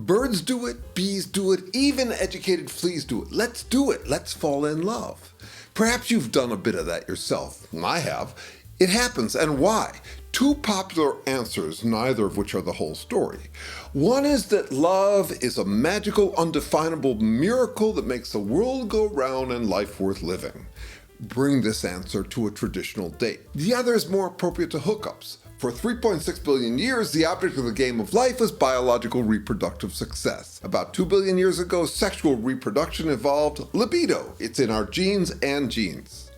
Birds do it, bees do it, even educated fleas do it. Let's do it. Let's fall in love. Perhaps you've done a bit of that yourself. I have. It happens, and why? Two popular answers, neither of which are the whole story. One is that love is a magical, undefinable miracle that makes the world go round and life worth living. Bring this answer to a traditional date. The other is more appropriate to hookups. For 3.6 billion years, the object of the game of life was biological reproductive success. About 2 billion years ago, sexual reproduction evolved libido. It's in our genes and genes.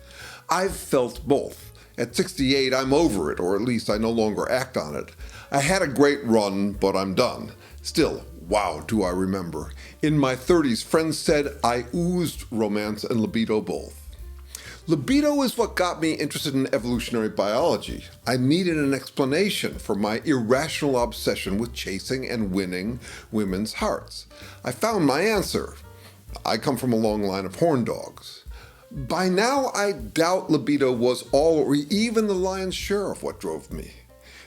I've felt both. At 68, I'm over it, or at least I no longer act on it. I had a great run, but I'm done. Still, wow, do I remember. In my 30s, friends said I oozed romance and libido both. Libido is what got me interested in evolutionary biology. I needed an explanation for my irrational obsession with chasing and winning women's hearts. I found my answer. I come from a long line of horn dogs. By now, I doubt libido was all or even the lion's share of what drove me.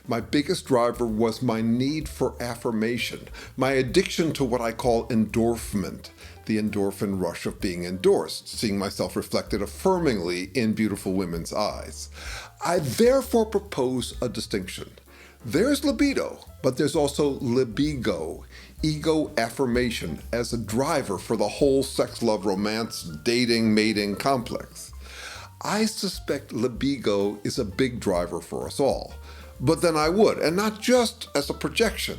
My biggest driver was my need for affirmation, my addiction to what I call endorphment, the endorphin rush of being endorsed, seeing myself reflected affirmingly in beautiful women's eyes. I therefore propose a distinction. There's libido, but there's also libego, ego affirmation, as a driver for the whole sex, love, romance, dating, mating complex. I suspect libego is a big driver for us all, but then I would, and not just as a projection.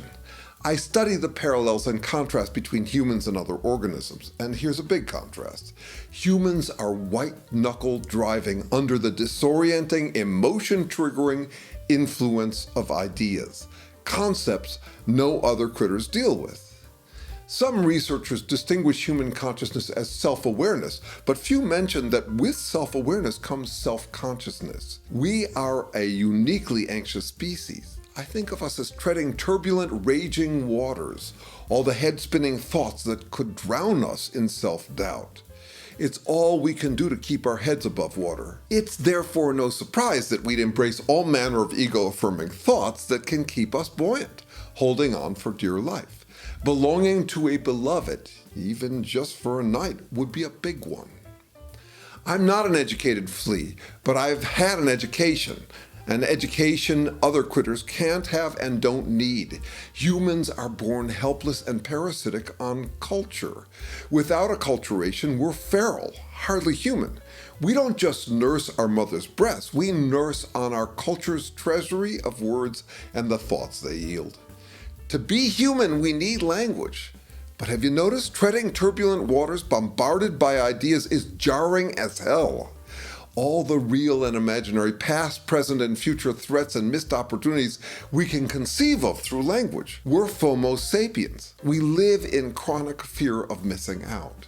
I study the parallels and contrasts between humans and other organisms, and here's a big contrast. Humans are white-knuckle driving under the disorienting, emotion-triggering influence of ideas, concepts no other critters deal with. Some researchers distinguish human consciousness as self-awareness, but few mention that with self-awareness comes self-consciousness. We are a uniquely anxious species. I think of us as treading turbulent, raging waters, all the head-spinning thoughts that could drown us in self-doubt. It's all we can do to keep our heads above water. It's therefore no surprise that we'd embrace all manner of ego-affirming thoughts that can keep us buoyant, holding on for dear life. Belonging to a beloved, even just for a night, would be a big one. I'm not an educated flea, but I've had an education other critters can't have and don't need. Humans are born helpless and parasitic on culture. Without acculturation, we're feral, hardly human. We don't just nurse our mother's breast, we nurse on our culture's treasury of words and the thoughts they yield. To be human, we need language. But have you noticed treading turbulent waters bombarded by ideas is jarring as hell? All the real and imaginary past, present, and future threats and missed opportunities we can conceive of through language. We're Homo sapiens. We live in chronic fear of missing out.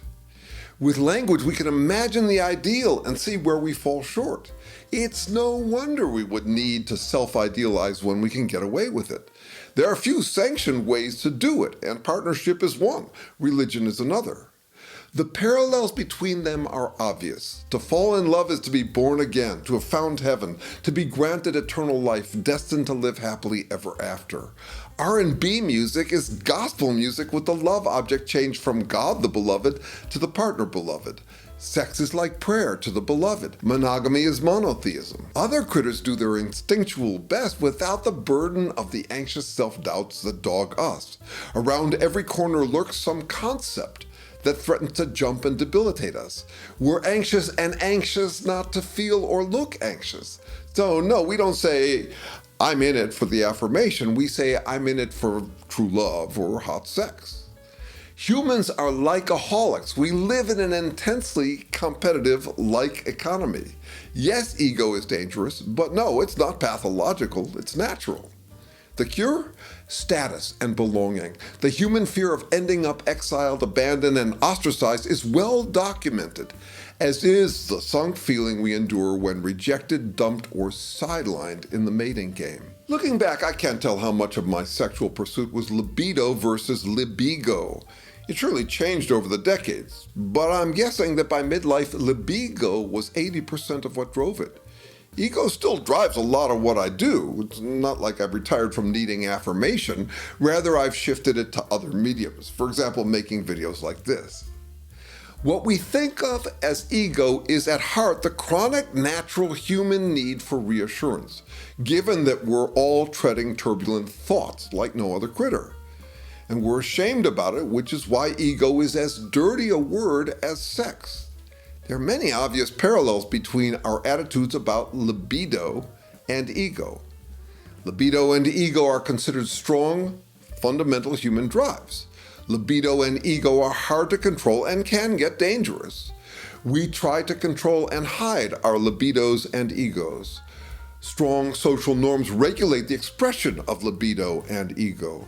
With language, we can imagine the ideal and see where we fall short. It's no wonder we would need to self-idealize when we can get away with it. There are few sanctioned ways to do it, and partnership is one, religion is another. The parallels between them are obvious. To fall in love is to be born again, to have found heaven, to be granted eternal life, destined to live happily ever after. R&B music is gospel music with the love object changed from God the beloved to the partner beloved. Sex is like prayer to the beloved. Monogamy is monotheism. Other critters do their instinctual best without the burden of the anxious self-doubts that dog us. Around every corner lurks some concept that threatens to jump and debilitate us. We're anxious and anxious not to feel or look anxious. So no, we don't say, I'm in it for the affirmation. We say, I'm in it for true love or hot sex. Humans are likeaholics. We live in an intensely competitive like economy. Yes, ego is dangerous, but no, it's not pathological, it's natural. The cure? Status and belonging. The human fear of ending up exiled, abandoned, and ostracized is well documented, as is the sunk feeling we endure when rejected, dumped, or sidelined in the mating game. Looking back, I can't tell how much of my sexual pursuit was libido versus libego. It surely changed over the decades, but I'm guessing that by midlife, libego was 80% of what drove it. Ego still drives a lot of what I do. It's not like I've retired from needing affirmation. Rather, I've shifted it to other mediums. For example, making videos like this. What we think of as ego is at heart the chronic natural human need for reassurance, given that we're all treading turbulent thoughts like no other critter. And we're ashamed about it, which is why ego is as dirty a word as sex. There are many obvious parallels between our attitudes about libido and ego. Libido and ego are considered strong, fundamental human drives. Libido and ego are hard to control and can get dangerous. We try to control and hide our libidos and egos. Strong social norms regulate the expression of libido and ego.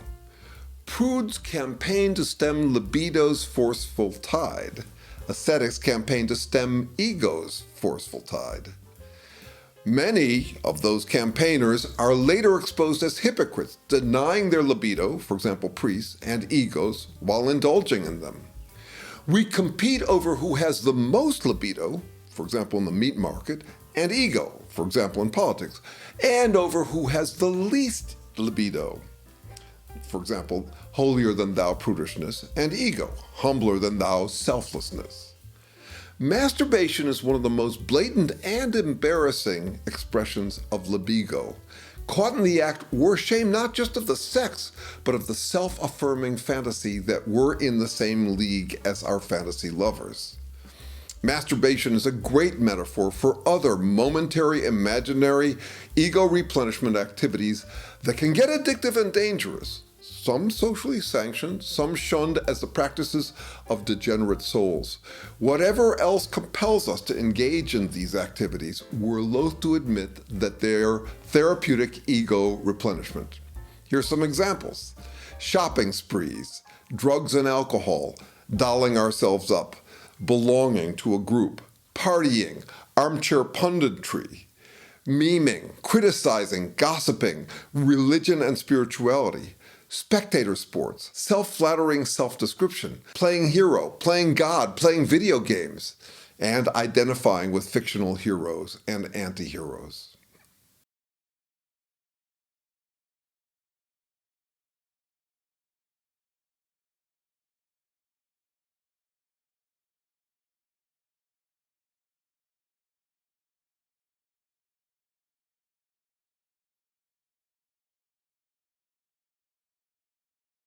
Prudes campaign to stem libido's forceful tide. Ascetics campaign to stem ego's forceful tide. Many of those campaigners are later exposed as hypocrites, denying their libido, for example priests, and egos, while indulging in them. We compete over who has the most libido, for example in the meat market, and ego, for example in politics, and over who has the least libido, for example, holier than thou prudishness, and ego, humbler than thou selflessness. Masturbation is one of the most blatant and embarrassing expressions of libego. Caught in the act, we're ashamed not just of the sex, but of the self-affirming fantasy that we're in the same league as our fantasy lovers. Masturbation is a great metaphor for other momentary, imaginary, ego replenishment activities that can get addictive and dangerous. Some socially sanctioned, some shunned as the practices of degenerate souls. Whatever else compels us to engage in these activities, we're loath to admit that they're therapeutic ego replenishment. Here are some examples. Shopping sprees, drugs and alcohol, dolling ourselves up, belonging to a group, partying, armchair punditry, memeing, criticizing, gossiping, religion and spirituality, spectator sports, self-flattering self-description, playing hero, playing God, playing video games, and identifying with fictional heroes and anti-heroes.